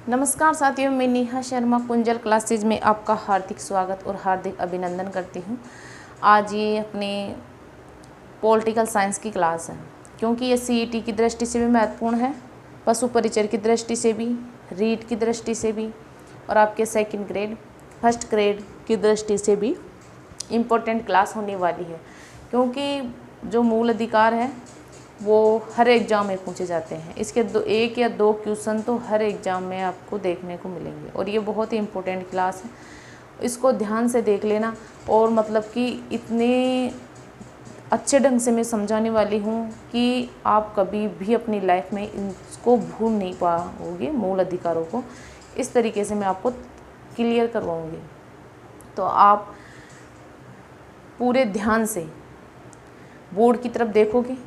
नमस्कार साथियों, मैं नेहा शर्मा कुंजल क्लासेज में आपका हार्दिक स्वागत और हार्दिक अभिनंदन करती हूँ। आज ये अपने पॉलिटिकल साइंस की क्लास है, क्योंकि ये सीईटी की दृष्टि से भी महत्वपूर्ण है, पशु परिचर की दृष्टि से भी, रीट की दृष्टि से भी और आपके सेकंड ग्रेड फर्स्ट ग्रेड की दृष्टि से भी इम्पोर्टेंट क्लास होने वाली है। क्योंकि जो मूल अधिकार है वो हर एग्ज़ाम में पूछे जाते हैं। इसके एक या दो क्वेश्चन तो हर एग्ज़ाम में आपको देखने को मिलेंगे और ये बहुत ही इम्पोर्टेंट क्लास है। इसको ध्यान से देख लेना और मतलब कि इतने अच्छे ढंग से मैं समझाने वाली हूँ कि आप कभी भी अपनी लाइफ में इसको भूल नहीं पाओगे। मूल अधिकारों को इस तरीके से मैं आपको क्लियर करवाऊँगी, तो आप पूरे ध्यान से बोर्ड की तरफ देखोगे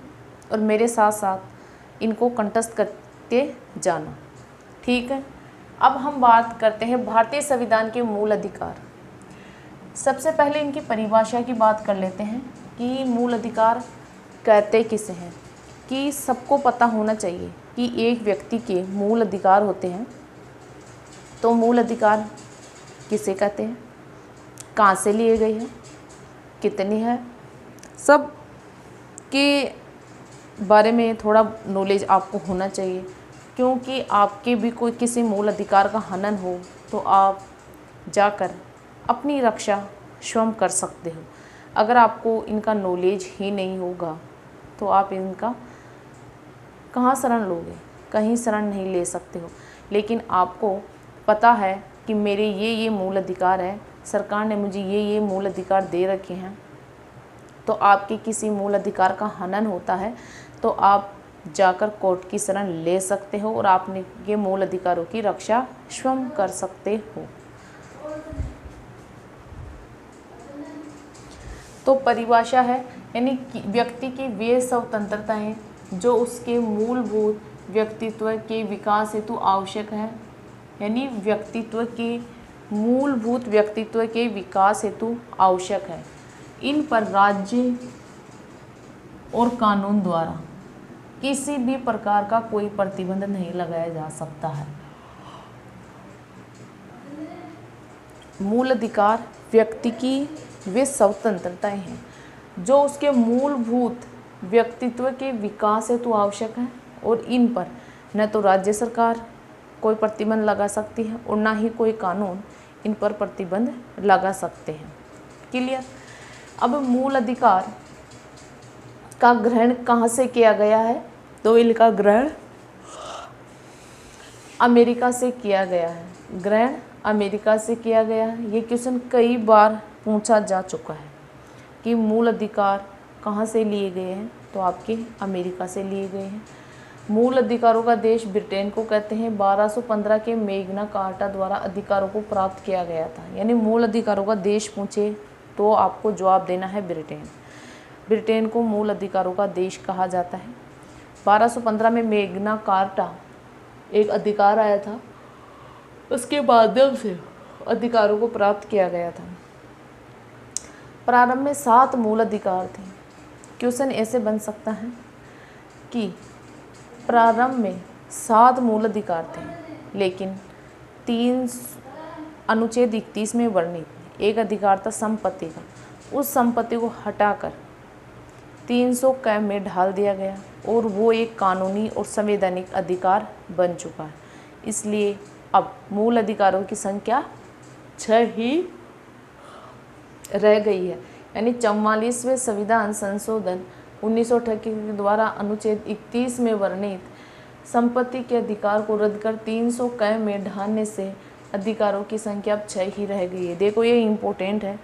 और मेरे साथ साथ इनको कंठस्थ करते जाना, ठीक है। अब हम बात करते हैं भारतीय संविधान के मूल अधिकार। सबसे पहले इनकी परिभाषा की बात कर लेते हैं कि मूल अधिकार कहते किसे हैं। कि सबको पता होना चाहिए कि एक व्यक्ति के मूल अधिकार होते हैं। तो मूल अधिकार किसे कहते हैं, कहाँ से लिए गए हैं, कितने हैं, सब के बारे में थोड़ा नॉलेज आपको होना चाहिए। क्योंकि आपके भी कोई किसी मूल अधिकार का हनन हो तो आप जाकर अपनी रक्षा स्वयं कर सकते हो। अगर आपको इनका नॉलेज ही नहीं होगा तो आप इनका कहाँ शरण लोगे, कहीं शरण नहीं ले सकते हो। लेकिन आपको पता है कि मेरे ये मूल अधिकार है, सरकार ने मुझे ये मूल अधिकार दे रखे हैं, तो आपके किसी मूल अधिकार का हनन होता है तो आप जाकर कोर्ट की शरण ले सकते हो और आपने ये मूल अधिकारों की रक्षा स्वयं कर सकते हो। तो परिभाषा है यानी कि व्यक्ति की वे स्वतंत्रताएं जो उसके मूलभूत व्यक्तित्व के विकास हेतु आवश्यक है, यानी व्यक्तित्व के मूलभूत व्यक्तित्व के विकास हेतु आवश्यक है। इन पर राज्य और कानून द्वारा किसी भी प्रकार का कोई प्रतिबंध नहीं लगाया जा सकता है। मूल अधिकार व्यक्ति की वे स्वतंत्रताएं हैं जो उसके मूलभूत व्यक्तित्व के विकास हेतु आवश्यक है और इन पर न तो राज्य सरकार कोई प्रतिबंध लगा सकती है और ना ही कोई कानून इन पर प्रतिबंध लगा सकते हैं। क्लियर। अब मूल अधिकार का ग्रहण कहाँ से किया गया है, तो इनका ग्रहण अमेरिका से किया गया है। ग्रहण अमेरिका से किया गया है। ये क्वेश्चन कई बार पूछा जा चुका है कि मूल अधिकार कहाँ से लिए गए हैं, तो आपके अमेरिका से लिए गए हैं। मूल अधिकारों का देश ब्रिटेन को कहते हैं। 1215 के मैग्ना कार्टा द्वारा अधिकारों को प्राप्त किया गया था। यानी मूल अधिकारों का देश पूछे तो आपको जवाब देना है ब्रिटेन। ब्रिटेन को मूल अधिकारों का देश कहा जाता है। 1215 में मैग्ना कार्टा एक अधिकार आया था, उसके माध्यम से अधिकारों को प्राप्त किया गया था। प्रारंभ में 7 मूल अधिकार थे। क्वेश्चन ऐसे बन सकता है कि प्रारंभ में 7 मूल अधिकार थे, लेकिन 3 अनुच्छेद 31 में वर्णित एक अधिकार था संपत्ति का। उस संपत्ति को हटाकर 300 क में ढाल दिया गया और वो एक कानूनी और संवैधानिक अधिकार बन चुका है। इसलिए अब मूल अधिकारों की संख्या 6 ही रह गई है। यानी 44वें संविधान संशोधन 1968 के द्वारा अनुच्छेद 31 में वर्णित संपत्ति के अधिकार को रद्द कर 300 क में ढालने से अधिकारों की संख्या अब 6 ही रह गई है। देखो ये इम्पोर्टेंट है,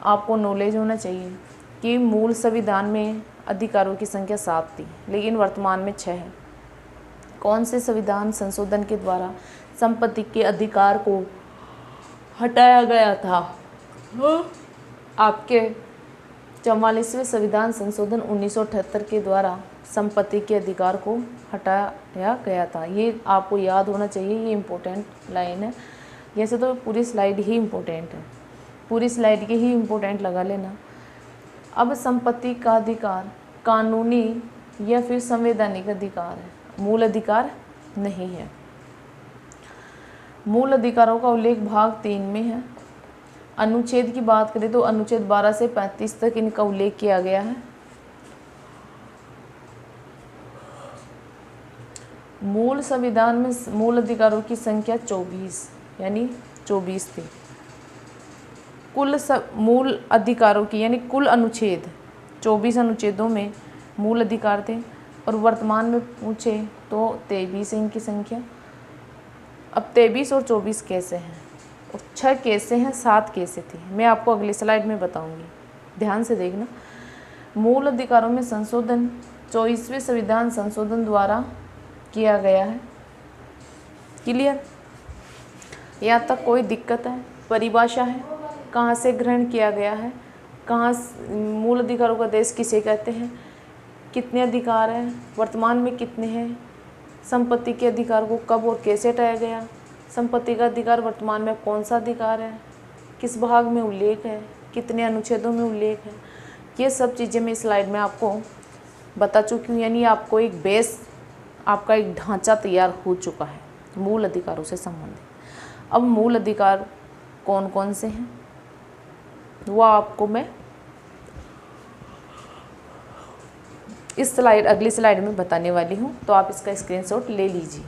आपको नॉलेज होना चाहिए कि मूल संविधान में अधिकारों की संख्या 7 थी, लेकिन वर्तमान में 6 है। कौन से संविधान संशोधन के द्वारा संपत्ति के अधिकार को हटाया गया था? आपके 44वें संविधान संशोधन 1978 के द्वारा संपत्ति के अधिकार को हटाया गया था। ये आपको याद होना चाहिए, ये इम्पोर्टेंट लाइन है। जैसे तो पूरी स्लाइड ही इम्पोर्टेंट है, पूरी स्लाइड के ही इम्पोर्टेंट लगा लेना। अब संपत्ति का अधिकार कानूनी या फिर संवैधानिक अधिकार है, मूल अधिकार नहीं है। मूल अधिकारों का उल्लेख भाग 3 में है। अनुच्छेद की बात करें तो अनुच्छेद 12 से 35 तक इनका उल्लेख किया गया है। मूल संविधान में मूल अधिकारों की संख्या 24 यानी 24 थी। कुल मूल अधिकारों की यानी कुल अनुच्छेद 24 अनुच्छेदों में मूल अधिकार थे और वर्तमान में पूछे तो 23 है इनकी संख्या। अब 23 और 24 कैसे हैं और 6 कैसे हैं, 7 कैसे थी, मैं आपको अगली स्लाइड में बताऊंगी, ध्यान से देखना। मूल अधिकारों में संशोधन 24वें संविधान संशोधन द्वारा किया गया है। क्लियर? यहाँ तक कोई दिक्कत है? परिभाषा है, कहाँ से ग्रहण किया गया है, कहाँ मूल अधिकारों का देश किसे कहते हैं, कितने अधिकार हैं, वर्तमान में कितने हैं, संपत्ति के अधिकार को कब और कैसे हटाया गया, संपत्ति का अधिकार वर्तमान में कौन सा अधिकार है, किस भाग में उल्लेख है, कितने अनुच्छेदों में उल्लेख है, ये सब चीज़ें मैं इस स्लाइड में आपको बता चुकी हूँ। यानी आपको एक बेस, आपका एक ढांचा तैयार हो चुका है मूल अधिकारों से संबंधित। अब मूल अधिकार कौन कौन से हैं वो आपको मैं इस स्लाइड अगली स्लाइड में बताने वाली हूँ, तो आप इसका स्क्रीनशॉट ले लीजिए।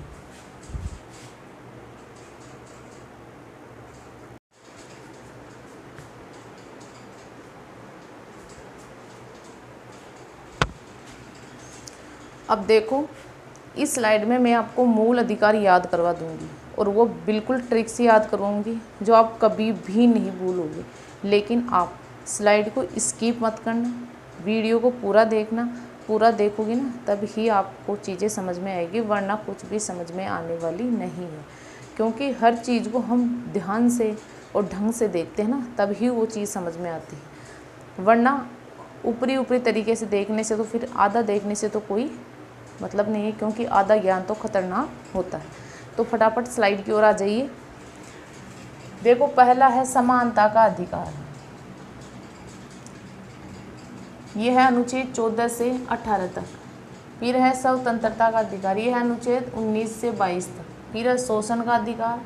अब देखो, इस स्लाइड में मैं आपको मूल अधिकार याद करवा दूंगी और वो बिल्कुल ट्रिक से याद करवाऊंगी जो आप कभी भी नहीं भूलोगे। लेकिन आप स्लाइड को स्किप मत करना, वीडियो को पूरा देखना। पूरा देखोगे ना तब ही आपको चीज़ें समझ में आएगी, वरना कुछ भी समझ में आने वाली नहीं है। क्योंकि हर चीज़ को हम ध्यान से और ढंग से देखते हैं ना, तब ही वो चीज़ समझ में आती है। वरना ऊपरी ऊपरी तरीके से देखने से तो फिर आधा देखने से तो कोई मतलब नहीं है, क्योंकि आधा ज्ञान तो खतरनाक होता है। तो फटाफट स्लाइड की ओर आ जाइए। देखो, पहला है समानता का अधिकार। यह है अनुच्छेद 14 से 18 तक। फिर है स्वतंत्रता का अधिकार, यह है अनुच्छेद 19 से 22 तक। फिर है शोषण का अधिकार,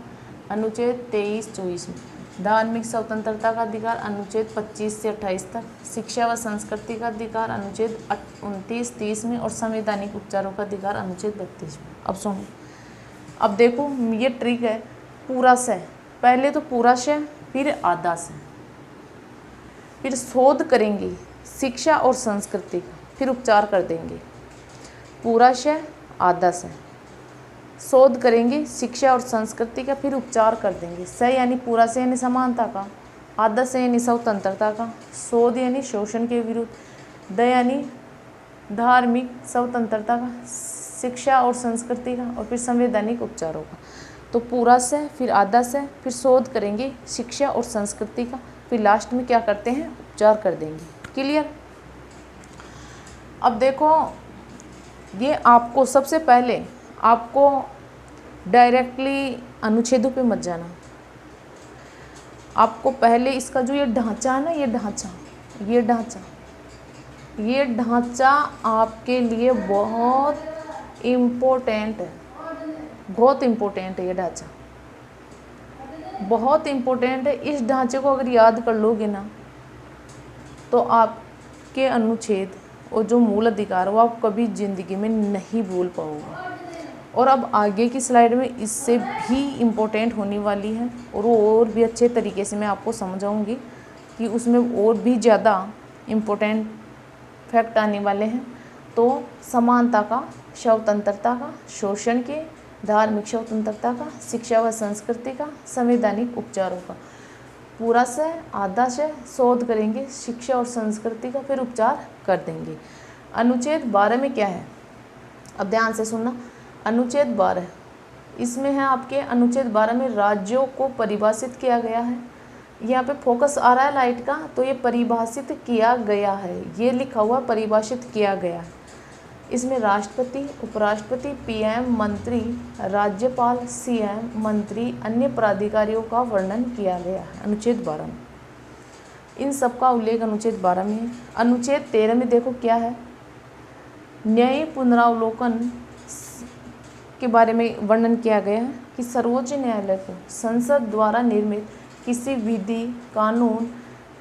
अनुच्छेद 23-24 में। धार्मिक स्वतंत्रता का अधिकार, अनुच्छेद 25 से 28 तक। शिक्षा व संस्कृति का अधिकार, अनुच्छेद 29-30 में। और संवैधानिक उपचारों का अधिकार, अनुच्छेद 32 में। अब सुनो, अब देखो, ये ट्रिक है। पूरा से पहले तो पूरा से, फिर आधा से, फिर शोध करेंगे शिक्षा और संस्कृति का, फिर उपचार कर देंगे। पूरा से, आधा से, शोध करेंगे शिक्षा और संस्कृति का, फिर उपचार कर देंगे। स यानी पूरा से यानी समानता का, आधा से यानी स्वतंत्रता का, शोध यानी शोषण के विरुद्ध, द यानी धार्मिक स्वतंत्रता का, शिक्षा और संस्कृति का, और फिर संवैधानिक उपचारों का। तो पूरा से, फिर आधा से, फिर शोध करेंगे शिक्षा और संस्कृति का, फिर लास्ट में क्या करते हैं, उपचार कर देंगे। क्लियर? अब देखो, ये आपको सबसे पहले आपको डायरेक्टली अनुच्छेदों पे मत जाना। आपको पहले इसका जो ये ढांचा है ना, ये ढांचा आपके लिए बहुत इम्पोर्टेंट है, बहुत इम्पोर्टेंट है। ये ढांचा बहुत इम्पोर्टेंट है। इस ढांचे को अगर याद कर लोगे ना, तो आपके अनुच्छेद और जो मूल अधिकार वो आप कभी ज़िंदगी में नहीं भूल पाओगे। और अब आगे की स्लाइड में इससे भी इम्पोर्टेंट होने वाली है, और वो और भी अच्छे तरीके से मैं आपको समझाऊंगी कि उसमें और भी ज़्यादा इम्पोर्टेंट फैक्ट आने वाले हैं। तो समानता का, स्वतंत्रता का, शोषण के, धार्मिक स्वतंत्रता का, शिक्षा व संस्कृति का, संवैधानिक उपचारों का। पूरा से, आधा से, शोध करेंगे शिक्षा और संस्कृति का, फिर उपचार कर देंगे। अनुच्छेद 12 में क्या है, अब ध्यान से सुनना। अनुच्छेद 12, इसमें है आपके अनुच्छेद 12 में राज्यों को परिभाषित किया गया है। यहाँ पे फोकस आ रहा है लाइट का, तो ये परिभाषित किया गया है, ये लिखा हुआ परिभाषित किया गया है। इसमें राष्ट्रपति, उपराष्ट्रपति, पीएम, मंत्री, राज्यपाल, सीएम, मंत्री, अन्य प्राधिकारियों का वर्णन किया गया है अनुच्छेद 12 में। इन सब का उल्लेख अनुच्छेद 12 में है। अनुच्छेद 13 में देखो क्या है, न्यायिक पुनरावलोकन के बारे में वर्णन किया गया है। कि सर्वोच्च न्यायालय को संसद द्वारा निर्मित किसी विधि, कानून,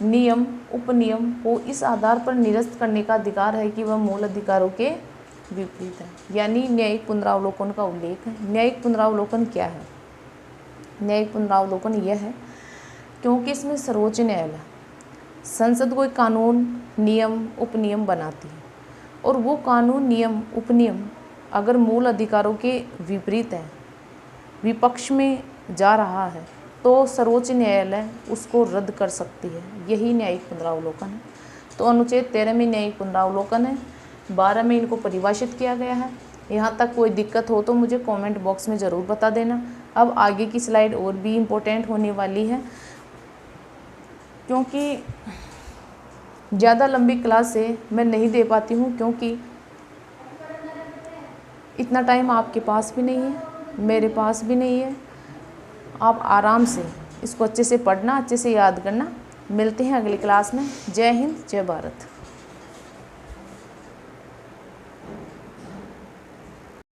नियम, उपनियम को इस आधार पर निरस्त करने का अधिकार है कि वह मूल अधिकारों के विपरीत है। यानी न्यायिक पुनरावलोकन का उल्लेख है। न्यायिक पुनरावलोकन क्या है? न्यायिक पुनरावलोकन यह है क्योंकि इसमें सर्वोच्च न्यायालय संसद कोई कानून, नियम, उपनियम बनाती है और वो कानून, नियम, उपनियम अगर मूल अधिकारों के विपरीत है, विपक्ष में जा रहा है, तो सर्वोच्च न्यायालय उसको रद्द कर सकती है। यही न्यायिक पुनरावलोकन है। तो अनुच्छेद 13 में न्यायिक पुनरावलोकन है, 12 में इनको परिभाषित किया गया है। यहाँ तक कोई दिक्कत हो तो मुझे कमेंट बॉक्स में ज़रूर बता देना। अब आगे की स्लाइड और भी इम्पोर्टेंट होने वाली है, क्योंकि ज़्यादा लंबी क्लास से मैं नहीं दे पाती हूँ, क्योंकि इतना टाइम आपके पास भी नहीं है, मेरे पास भी नहीं है। आप आराम से इसको अच्छे से पढ़ना, अच्छे से याद करना। मिलते हैं अगली क्लास में। जय हिंद, जय भारत।